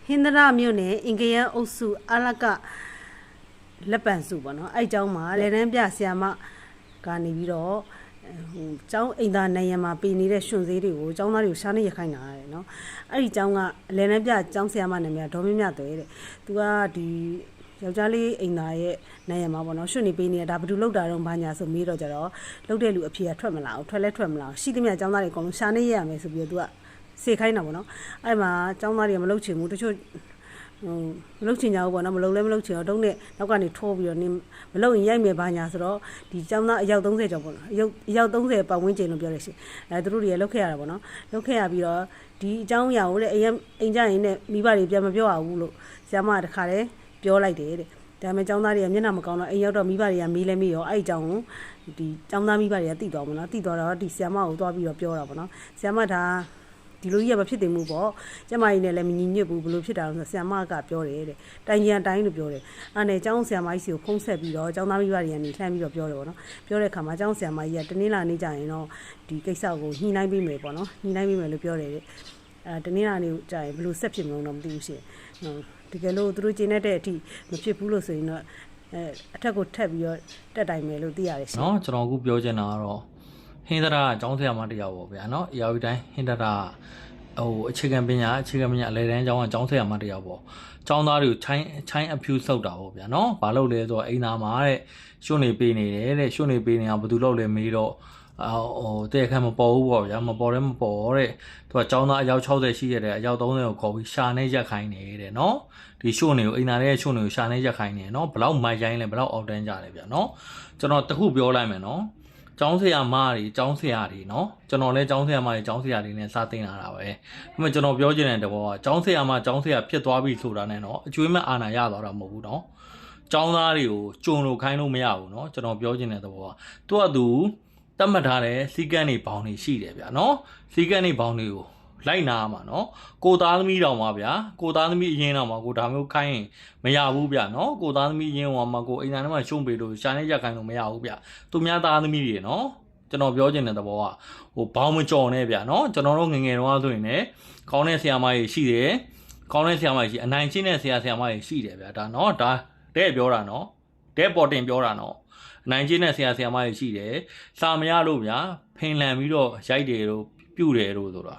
ဟင်္ဒရာမြို့နယ်အင်ကရန်အုပ်စုအလကလက်ပံစုပေါ့နော်အဲ့เจ้าမှာလေတန်းပြဆရာမကနေပြီးတော့ကျောင်းအိမ်သားနိုင်ရမှာပေးနေတဲ့ရှင်သေးတွေကိုကျောင်းသားတွေကိုရှားနေရခိုင်းတာတဲ့နော်အဲ့ဒီကျောင်းကလေတန်းပြကျောင်းဆရာမနာမည်ဒေါ်မင်းမြတဲ့သူကဒီယောက်ျားလေးအိမ်သားရဲ့နိုင်ရမှာပေါ့နော်ရှင်နေပေးနေတာဒါဘယ်သူလောက်တာတော့ဘာညာဆိုမေးတော့ကြတော့လောက်တဲ့လူအဖေကထွက်မလာဘူးထွက်လဲထွက်မလာရှိသမျှကျောင်းသားတွေအကုန်လုံးရှားနေရမယ်ဆိုပြီးတော့သူကစေခိုင်းတာပေါ့နော်အဲ့မှာကျောင်းသားတွေကမလုပ်ချင်ဘူးတချို့မလုပ်ချင်ကြဘူးပေါ့နော်မလုပ်လဲမလုပ်ချင်တော့တုံးနဲ့နောက်ကနေထိုးပြီးတော့မလုပ်ရင်ရိုက်မယ်ဘာညာဆိုတော့ဒီကျောင်းသားအယောက်30ကျော်ပေါ့နော်အယောက်30ပတ်ဝန်းကျင်လို့ပြောရရှင်သူတို့တွေကလုပ်ခဲ့ရတာပေါ့နော်လုပ်ခဲ့ရပြီးတော့ဒီအကြောင်းအရာကိုလည်းအိမ်ကြရင်နဲ့မိဘတွေပြန်မပြောရဘူးလို့ဆရာမကတခါတည်းပြောလိုက်တယ်တဲ့ဒါပေမဲ့ကျောင်းသားတွေကမျက်နှာမကောင်းတော့အိမ်ရောက်တော့မိဘတွေကမေးလဲမေးရောအဲ့အကြောင်းကိုဒီကျောင်းသားမိဘတွေကသိတော့ပေါ့နော်သိတော့ဒီဆရာမကိုသွားပြီးတော့ပြောတာပေါ့နော်ဆရာမဒါဒီလိုကြီးကမဖြစ်တင်ဘူးပေါ့ကျမကြီးနဲ့လည်းမညီညွတ်ဘူးဘလို့ဖြစ်တာလို့ဆရာမကပြောတယ်တဲ့တိုင်ကြံတိုင်းလို့ပြောတယ်အဲ့နဲ့ကျောင်းဆရာမကြီးစီကိုဖုံးဆက်ပြီးတော့ကျောင်းသားမိဘတွေကနေလှမ်းပြီးတော့ပြောတယ်ပေါ့နော်ပြောတဲ့အခါမှာကျောင်းဆရာမကြီးကတနင်္လာနေ့ကျရင်တော့ဒီကိစ္စကိုညှိနှိုင်းပေးမယ်ပေါ့နော်ညှိနှိုင်းပေးမယ်လို့ပြောတယ်တဲ့တနင်္လာနေ့ကျရင်ဘလို့ဆက်ဖြစ်မလို့တော့မသိဘူးရှင်တကယ်လို့သူတို့ကျင်းတဲ့အထိမဖြစ်ဘူးလို့ဆိုရင်တော့အထက်ကိုထက်ပြီးတော့တက်တိုင်မယ်လို့သိရတယ်ရှင်နော်ကျွန်တော်အခုပြောချင်တာကတော့ဟင်္ဒရာကျောင်းဆရာမတယောက်ပေါ့ဗျာနော်အရာဝီတိုင်းဟင်္ဒရာအခြေခံပညာအလဲတန်းကျောင်းကကျောင်းဆရာမတယောက်ပေါ့ကျောင်းသားတွေကိုချိုင်းအဖြူဆုပ်တာပေါ့ဗျာနော်ဘာလို့လဲဆိုတော့အိမ်သားမှာတဲ့ရွှွနေပေးနေတယ်တဲ့ရွှွနေပေးနေတာဘာလို့လဲမေးတော့တဲ့အခါမပေါ်ဘူးပေါ့ဗျာမပေါ်တဲ့သူကကျောင်းသားအယောက်60ရှိရတဲ့အယောက်30ကိုခေါ်ပြီးရှာနေရက်ခိုင်းနေတဲ့နော်ဒီရွှွနေကိုအိမ်သားရဲ့ရွှွနေကိုရှာနေရက်ခိုင်းနေနော်ဘလောက်မိုက်ရိုင်းလဲဘလောက်အောက်တန်းကြလဲဗျာနော်ကျွန်တော်တခုပြောလိုက်မယ်နော်ကျောင်းဆရာမတွေကျောင်းဆရာတွေနော်ကျွန်တော်လည်းကျောင်းဆရာမတွေကျောင်းဆရာတွေနဲ့စတင်လာတာပဲဒါပေမဲ့ကျွန်တော်ပြောချင်တဲ့တဘောကကျောင်းဆရာမကျောင်းဆရာဖြစ်သွားပြီဆိုတာနဲ့နော်အကျွေးမဲ့အာဏာရသွားတာမဟုတ်ဘူးနော်ကျောင်းသားတွေကိုကြုံလို့ခိုင်းလို့မရဘူးနော်ကျွန်တော်ပြောချင်တဲ့တဘောကသူကသူတတ်မှတ်ထားတဲ့စီကန်းတွေဘောင်တွေရှိတယ်ဗျာနော်စီကန်းတွေဘောင်တွေကိုလိုက်နာမှာနော်ကိုသားသမီးတောင်ပါဗျာကိုသားသမီးအရင်တော့မှာကိုဒါမျိုးခိုင်းရင်မရဘူးဗျာနော်ကိုသားသမီးအရင်ဟောမှာကိုအိမ်သားထဲမှာရှုံးပေးလို့ရှာနေရက်ခိုင်းလို့မရဘူးဗျာသူများသားသမီးတွေနော်ကျွန်တော်ပြောချင်တဲ့သဘောကဘောင်မကြော်နဲ့ဗျာနော်ကျွန်တော်တို့ငငယ်တော့ဆိုရင်လည်းကောင်းတဲ့ဆရာမကြီးရှိတယ်ကောင်းတဲ့ဆရာမကြီးအနိုင်ချင်းတဲ့ဆရာမကြီးရှိတယ်ဗျာဒါနော်ဒါတဲ့ပြောတာနော်တဲ့ပေါ်တင်ပြောတာနော်နိုင်ချင်းတဲ့ဆရာမကြီးရှိတယ်စာမရလို့ဗျာဖင်လန်ပြီးတော့ရိုက်တယ်လို့ပြုတ်တယ်လို့ဆိုတာ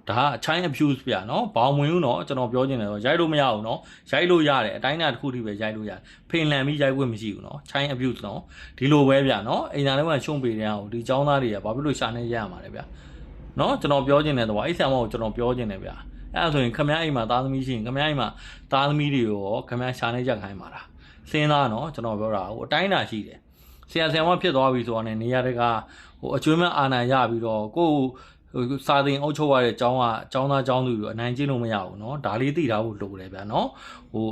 ဒါအချိုင်း abuse ဗျာနော်ဘောင်ဝင်ဦးနော်ကျွန်တော်ပြောချင်တယ်တော့ရိုက်လို့မရဘူးနော်ရိုက်လို့ရတယ်အတိုင်းအတာတစ်ခုထိပဲရိုက်လို့ရတယ်ဖင်လန်ပြီးရိုက်ခွင့်မရှိဘူးနော်ချိုင်း abuse နော်ဒီလိုပဲဗျာနော်အိမ်သားလေးကရှုံးပေးတဲ့အောင်ဒီចောင်းသားတွေကဘာဖြစ်လို့ရှာနေရမှာလဲဗျာနော်ကျွန်တော်ပြောချင်တယ်တော့အဲ့ဆရာမကိုကျွန်တော်ပြောချင်တယ်ဗျာအဲ့ဒါဆိုရင်ခမ အိမ်မှာသားသမီးရှိရင်ခမ အိမ်မှာသားသမီးတွေကိုရောခမရှာနေကြခိုင်းပါလားစဉ်းစားနော်ကျွန်တော်ပြောတာအတိုင်းအတာရှိတယ်ဆရာမဖြစ်သွားပြီဆိုတော့နေရာတကအကျွေးမဲ့အာဏာရပြီးတော့ကိုစာသင်အုပ်ချုပ်ရတဲ့ကျောင်းသားကျောင်းသူတွေအနိုင်ကျင့်လို့မရဘူးเนาะဒါလေးသိထားဖို့လိုတယ်ဗျာเนาะ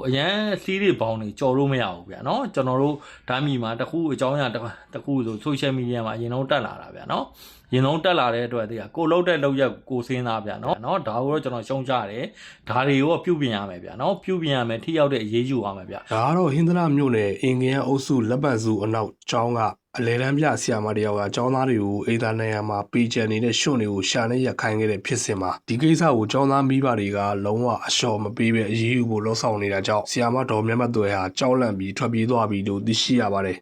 အရန်စီးတွေပေါင်းတွေကြော်လို့မရဘူးဗျာเนาะကျွန်တော်တို့ဓာတ်မီမှာတခုအကြောင်းအရာတခုဆို social media မှာအရင်ဆုံးတက်လာတာဗျာเนาะရင်ဆုံးတက်လာတဲ့အတွက်တည်းကကိုလှုပ်တဲ့လောက်ရက်ကိုစင်းသားဗျာเนาะဒါကိုတော့ကျွန်တော်ရှုံးကြတယ်ဒါတွေကိုပြုပြင်ရမယ်ဗျာเนาะပြုပြင်ရမယ်ထိရောက်တဲ့အရေးယူရမယ်ဗျာဒါကတော့ဟင်္ဒရာမြို့နယ်အင်ကရန်အုပ်စုလက်ပံစုအနောက်ကျောင်းကအလဲတန်းပြဆရာမတယောက်ကကျောင်းသားတွေကိုအိမ်သားနေရာမှာပေးချင်နေတဲ့ရွှွန်တွေကိုရှာနေရခိုင်းခဲ့တဲ့ဖြစ်စဉ်မှာဒီကိစ္စကိုကျောင်းသားမိဘတွေကလုံးဝအလျှော်မပေးပဲအရေးယူဖို့လှုံ့ဆော်နေတာကြောင့်ဆရာမတော်မြတ်မသွဲဟာကြောက်လန့်ပြီးထွက်ပြေးသွားပြီလို့သိရှိရပါတယ်